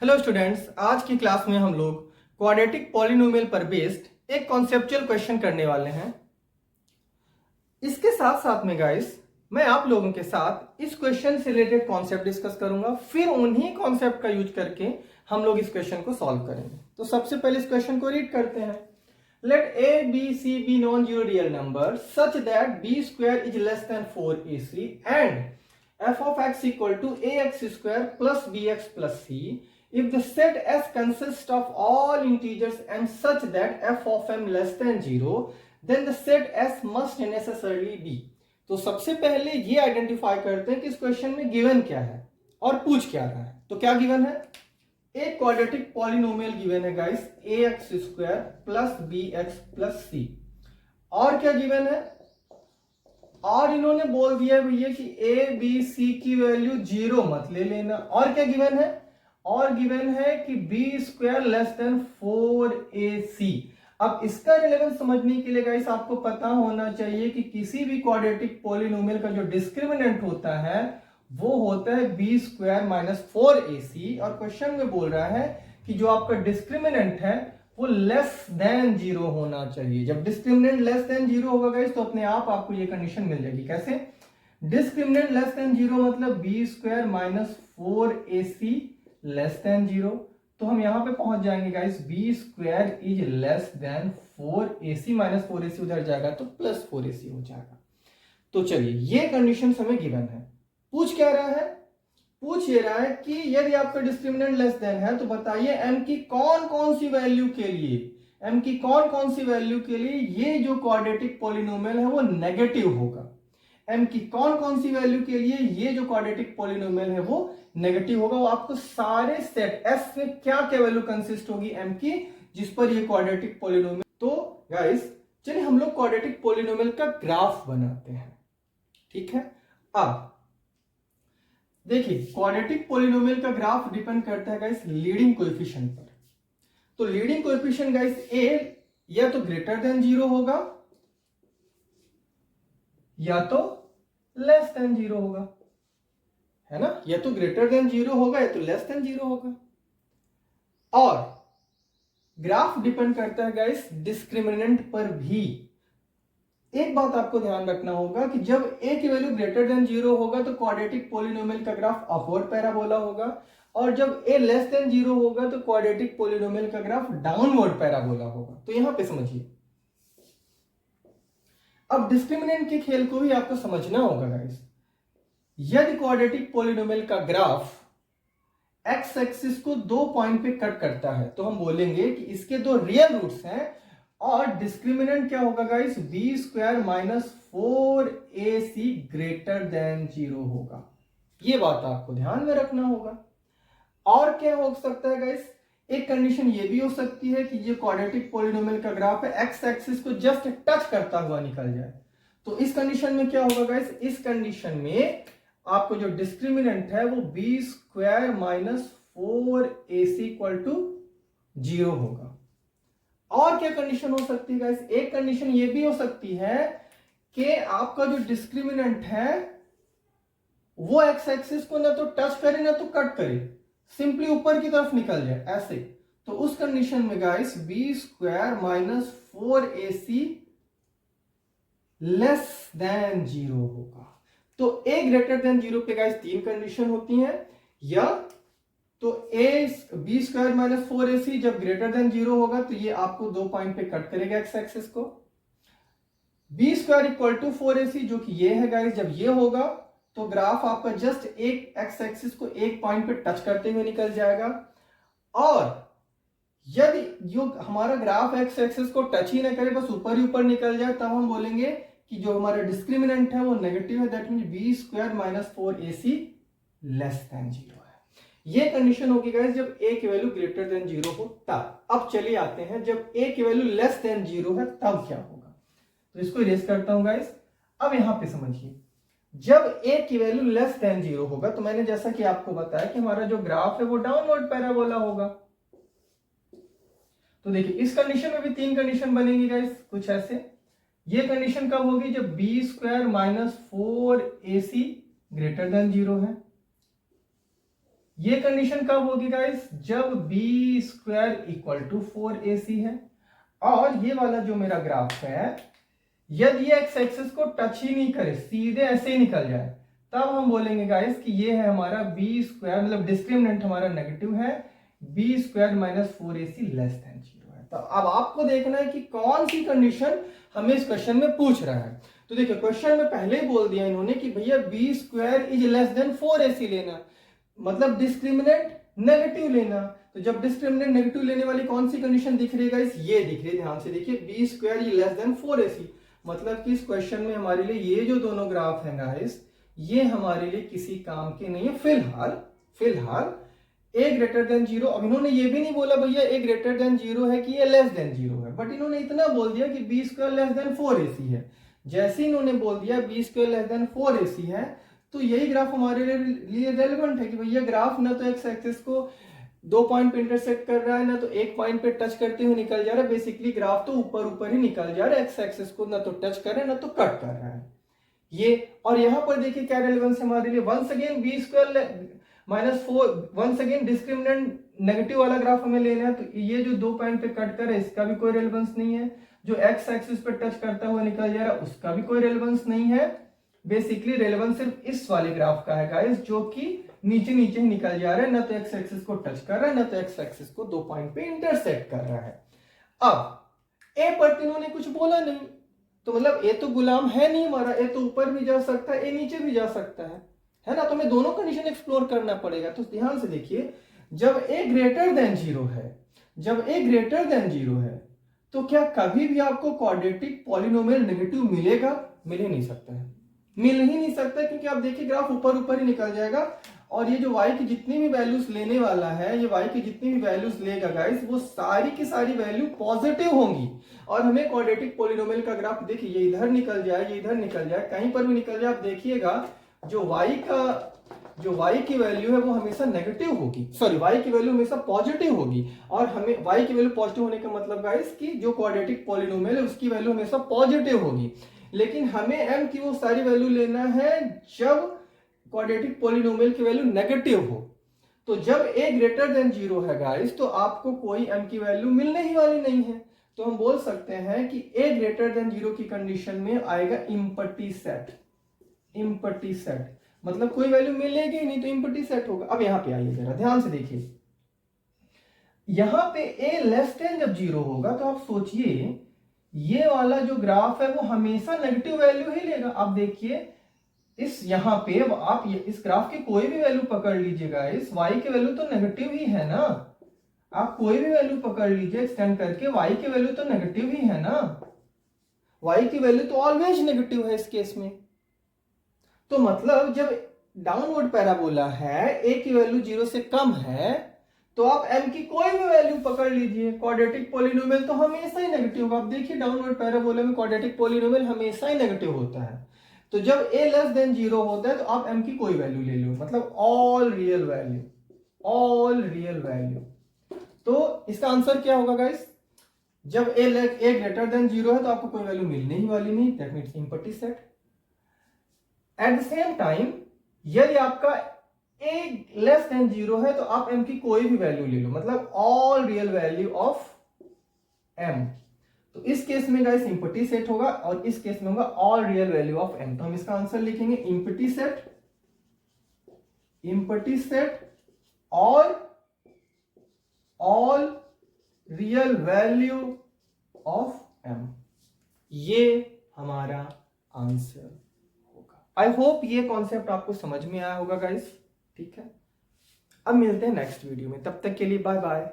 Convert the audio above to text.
Hello students, आज की class में हम लोग क्वाड्रेटिक पॉलिनोमियल पर बेस्ड एक कॉन्सेप्चुअल क्वेश्चन करने वाले हैं। इसके साथ साथ में गाइस मैं आप लोगों के साथ इस क्वेश्चन से रिलेटेड कॉन्सेप्ट डिस्कस करूंगा, फिर उन्हीं कॉन्सेप्ट का यूज करके हम लोग इस क्वेश्चन को सॉल्व करेंगे। तो सबसे पहले इस क्वेश्चन को रीड करते हैं। Let A B C be non zero real number such that B square is less than 4ac and f of x equal to ax square plus bx plus c if the set S consists of all integers and such that f of m less than 0 then the set S must necessarily be। तो सबसे पहले ये identify करते हैं कि इस question में given क्या है और पूछ क्या रहा है। तो क्या गिवन है? एक क्वाड्रेटिक पॉलिनोमियल गिवन है guys ax square plus bx plus c। और क्या गिवन है? और इन्होंने बोल दिया भैया कि ए बी सी की वैल्यू 0 मत ले लेना। और क्या गिवन है? और गिवन है कि B square less than 4ac। अब इसका रिलेवेंस समझने के लिए गाइस आपको पता होना चाहिए कि किसी भी क्वाड्रेटिक पॉलिनोमियल का जो डिस्क्रिमिनेंट होता है वो होता है बी स्क्वायर माइनस 4ac। और क्वेश्चन में बोल रहा है कि जो आपका डिस्क्रिमिनेंट है वो लेस देन 0 होना चाहिए। जब डिस्क्रिमिनेंट लेस देन 0 होगा गाइस तो अपने आप आपको ये कंडीशन मिल जाएगी। कैसे? डिस्क्रिमिनेंट लेस देन 0 मतलब B square minus 4ac less than 0। तो हम यहां पे पहुंच जाएंगे guys, B square is less than 4ac minus 4ac उधर जाएगा तो प्लस 4ac हो जाएगा। तो चलिए ये कंडीशन हमें गिवन है। पूछ क्या रहा है? पूछ ये रहा है कि यदि आपका डिस्क्रिमिनेंट लेस देन है तो बताइए m की कौन कौन सी वैल्यू के लिए, m की कौन कौन सी वैल्यू के लिए ये जो क्वाड्रेटिक पॉलिनोमियल है वो नेगेटिव होगा। m की कौन कौन सी वैल्यू के लिए ये जो क्वाड्रेटिक पॉलिनोमियल है वो नेगेटिव होगा। वो आपको सारे सेट S में क्या क्या वैल्यू कंसिस्ट होगी m की जिस पर ये क्वाड्रेटिक पॉलिनोमियल। तो गाइस चलिए हम लोग क्वाड्रेटिक पॉलिनोमियल का ग्राफ बनाते हैं। ठीक है, अब देखिए क्वाड्रेटिक पॉलिनोमियल का ग्राफ डिपेंड करता है गाइस लीडिंग कोएफिशिएंट पर। तो लीडिंग कोएफिशिएंट गाइस a या तो ग्रेटर देन 0 होगा या तो लेस देन 0 होगा, है ना? या तो ग्रेटर देन 0 होगा या तो लेस देन 0 होगा। और ग्राफ डिपेंड करता है गाइस डिस्क्रिमिनेंट पर भी। एक बात आपको ध्यान रखना होगा कि जब a की वैल्यू ग्रेटर देन 0 होगा तो क्वाड्रेटिक पॉलिनोमियल का ग्राफ अपवर्ड पैराबोला होगा, और जब a लेस देन 0 होगा तो क्वाड्रेटिक पॉलिनोमियल का ग्राफ डाउनवर्ड पैराबोला होगा। तो यहां पे समझिए, अब डिस्क्रिमिनेंट के खेल को भी आपको समझना होगा गाइस। यदि क्वाड्रेटिक पॉलिनोमियल का ग्राफ एक्स एक्सिस को 2 पॉइंट पे कट करता है तो हम बोलेंगे कि इसके 2 रियल रूट्स हैं और डिस्क्रिमिनेंट क्या होगा guys? B square minus 4ac greater than 0 होगा। ये बात आपको ध्यान में रखना होगा। और क्या हो सकता है गाइस? एक कंडीशन ये भी हो सकती है कि जो क्वाड्रेटिक पॉलिनोमियल का ग्राफ है एक्स एक्सिस को जस्ट टच करता हुआ निकल जाए। तो इस कंडीशन में क्या होगा गाइस? इस कंडीशन में आपको जो डिस्क्रिमिनेंट है वो B square minus 4ac equal to 0 होगा। और क्या कंडीशन हो सकती है गाइस? एक कंडीशन ये भी हो सकती है कि आपका जो डिस्क्रिमिनेंट है वो एक्स एक्सिस को ना तो टच करे ना तो कट करे, सिंपली ऊपर की तरफ निकल जाए ऐसे। तो उस कंडीशन में guys B square minus 4ac less than 0 होगा। तो a ग्रेटर देन 0 पे गाइस 3 कंडीशन होती हैं, या तो बी स्क्वायर माइनस 4ac जब ग्रेटर देन 0 होगा तो ये आपको 2 पॉइंट पे कट करेगा एक्स एक्सिस को। B square equal to 4ac जो कि ये है गाइस, जब ये होगा तो ग्राफ आपका जस्ट एक एक्स एक्सिस को एक पॉइंट पे टच करते हुए निकल जाएगा। और यदि जो हमारा ग्राफ एक्स एक्सिस को टच ही ना करे, बस ऊपर ही ऊपर निकल जाए, तब हम बोलेंगे कि जो हमारा डिस्क्रिमिनेंट है वो नेगेटिव है। That means B square minus 4ac less than 0 है। ये कंडीशन होगी गाइस जब a की वैल्यू ग्रेटर देन 0 हो तब। अब चलिए आते हैं जब a की वैल्यू लेस देन 0 है तब क्या होगा। तो इसको इरेज करता हूं गाइस। अब यहां पे समझिए, जब a की वैल्यू लेस देन 0 होगा तो मैंने जैसा कि आपको बताया कि हमारा जो ग्राफ है वो डाउनवर्ड पैराबोला होगा। तो देखिए इस कंडीशन में भी 3 कंडीशन बनेगी गाइस, कुछ ऐसे। ये कंडीशन कब होगी? जब B square minus 4ac greater than 0 है। ये कंडीशन कब होगी गाइस, जब B square equal to 4ac है। और ये वाला जो मेरा ग्राफ है, यदि ये एक्स एक्सिस को टच ही नहीं करे, सीधे ऐसे ही निकल जाए, तब हम बोलेंगे गाइस कि ये है हमारा बी स्क्वायर, मतलब डिस्क्रिमिनेंट हमारा नेगेटिव है, B square minus 4ac less than 0 है। तो अब आपको देखना है कि कौन सी कंडीशन हमें इस क्वेश्चन में पूछ रहा है। तो देखिए क्वेश्चन में पहले ही बोल दिया इन्होंने कि भैया B square is less than 4ac लेना, मतलब डिस्क्रिमिनेंट नेगेटिव लेना। तो जब डिस्क्रिमिनेंट नेगेटिव लेने वाली कौन सी कंडीशन दिख रही है गाइस, ये दिख रही है, ध्यान से देखिए, B square is less than 4ac। मतलब कि इस क्वेश्चन में हमारे लिए ये जो दोनों ग्राफ हैं गाइस, ये हमारे लिए किसी काम के नहीं है फिलहाल। a ग्रेटर देन 0, अब इन्होंने ये भी नहीं बोला भैया a ग्रेटर देन 0 है कि ये लेस देन 0 है, बट इन्होंने इतना बोल दिया कि b square less than 4ac है। जैसे इन्होंने बोल दिया b square less than 4ac है, तो यही ग्राफ हमारे लिए रेलेवेंट है कि भैया ग्राफ ना तो एक्स एक्सिस को 2 पॉइंट पे इंटरसेक्ट कर रहा है, ना तो एक पॉइंट पे टच करते हुए निकल जा रहा है। बेसिकली ग्राफ तो ऊपर ही निकल जा रहा है, एक्स एक्सिस को ना तो टच कर रहा है ना तो कट कर रहा है ये। और यहां पर देखिए क्या रेलेवेंस हमारे लिए, once again B square minus 4, once again discriminant negative वाला ग्राफ हमें लेना है। तो ये जो 2 पॉइंट पे कट कर रहा है, इसका भी कोई रेलेवेंस नहीं है। जो एक्स एक्सिस पे टच करता हुआ निकल जा रहा है, उसका भी कोई रेलेवेंस नहीं है। बेसिकली रेलेवेंस सिर्फ इस वाले ग्राफ का है गाइस, जो कि नीचे ही निकल जा रहा है, ना तो एक्स एक्सिस को टच कर रहा है, ना तो एक्स एक्सिस को 2 पॉइंट पे इंटरसेक्ट कर रहा है। अब ए पर इन्होंने कुछ बोला नहीं, तो मतलब ए तो गुलाम है नहीं हमारा, ए तो ऊपर भी जा सकता है, ए नीचे भी जा सकता है ना। तो हमें दोनों कंडीशन एक्सप्लोर करना पड़ेगा। तो ध्यान से देखिए, जब ए ग्रेटर देन 0 है, तो क्या कभी भी आपको क्वाड्रेटिक पॉलिनोमियल नेगेटिव मिलेगा? मिल ही नहीं सकता, क्योंकि आप देखिए ग्राफ ऊपर ही निकल जाएगा। और ये जो y की जितनी भी वैल्यूज लेने वाला है, ये y की जितनी भी वैल्यूज लेगा गाइस, वो सारी की सारी वैल्यू पॉजिटिव होंगी। और हमें क्वाड्रेटिक पॉलिनोमियल का ग्राफ देखिए, ये इधर निकल जाए, ये इधर निकल जाए, कहीं पर भी निकल जाए, आप देखिएगा जो y की वैल्यू है वो हमेशा नेगेटिव होगी, सॉरी y की वैल्यू हमेशा पॉजिटिव होगी। और हमें y की वैल्यू पॉजिटिव होने का मतलब गाइस कि जो क्वाड्रेटिक पॉलिनोमियल है उसकी वैल्यू हमेशा पॉजिटिव होगी। लेकिन हमें m की वो सारी वैल्यू लेना है जब क्वाड्रेटिक पॉलिनोमियल की वैल्यू नेगेटिव हो। तो जब a ग्रेटर देन 0 है गाइस, तो आपको कोई m की वैल्यू मिलने ही वाली नहीं है। तो हम बोल सकते हैं कि a ग्रेटर देन 0 की कंडीशन में आएगा इम्पटी सेट, मतलब कोई वैल्यू मिलेगी ही नहीं, तो इम्पटी सेट होगा। अब यहां पे आइए जरा ध्यान से देखिए, यहां पे a लेस देन जब 0 होगा, तो आप सोचिए ये वाला जो ग्राफ है वो हमेशा नेगेटिव वैल्यू ही लेगा। आप देखिए इस यहां पे आप इस ग्राफ की कोई भी वैल्यू पकड़ लीजिएगा, इस y की वैल्यू तो नेगेटिव ही है ना। आप कोई भी वैल्यू पकड़ लीजिए एक्सटेंड करके, y की वैल्यू तो नेगेटिव ही है ना, y की वैल्यू तो ऑलवेज नेगेटिव है इस केस में। तो मतलब जब डाउनवर्ड पैराबोला है, a की वैल्यू 0 से कम है, तो आप m की कोई भी वैल्यू पकड़ लीजिए, क्वाड्रेटिक पॉलिनोमियल तो हमेशा ही नेगेटिव होगा। आप देखिए डाउनवर्ड पैराबोला में क्वाड्रेटिक पॉलिनोमियल हमेशा ही नेगेटिव होता है। तो जब a लेस देन 0 होता है, तो आप m की कोई वैल्यू ले लो, मतलब ऑल रियल वैल्यू। तो इसका आंसर क्या होगा गाइस, जब a ग्रेटर देन 0 है, तो आपको कोई वैल्यू मिलने ही वाली नहीं, that means empty set. At the same time यदि आपका a लेस देन 0 है, तो आप m की कोई भी वैल्यू ले लो, मतलब all real value of m। तो इस केस में गाइस इम्पटी सेट होगा, और इस केस में होगा all real value of m। तो हम इसका आंसर लिखेंगे इम्पटी सेट और all real value of m, ये हमारा आंसर होगा। आई होप ये कॉन्सेप्ट आपको समझ में आया होगा गाइस, ठीक है। अब मिलते हैं नेक्स्ट वीडियो में, तब तक के लिए बाय बाय।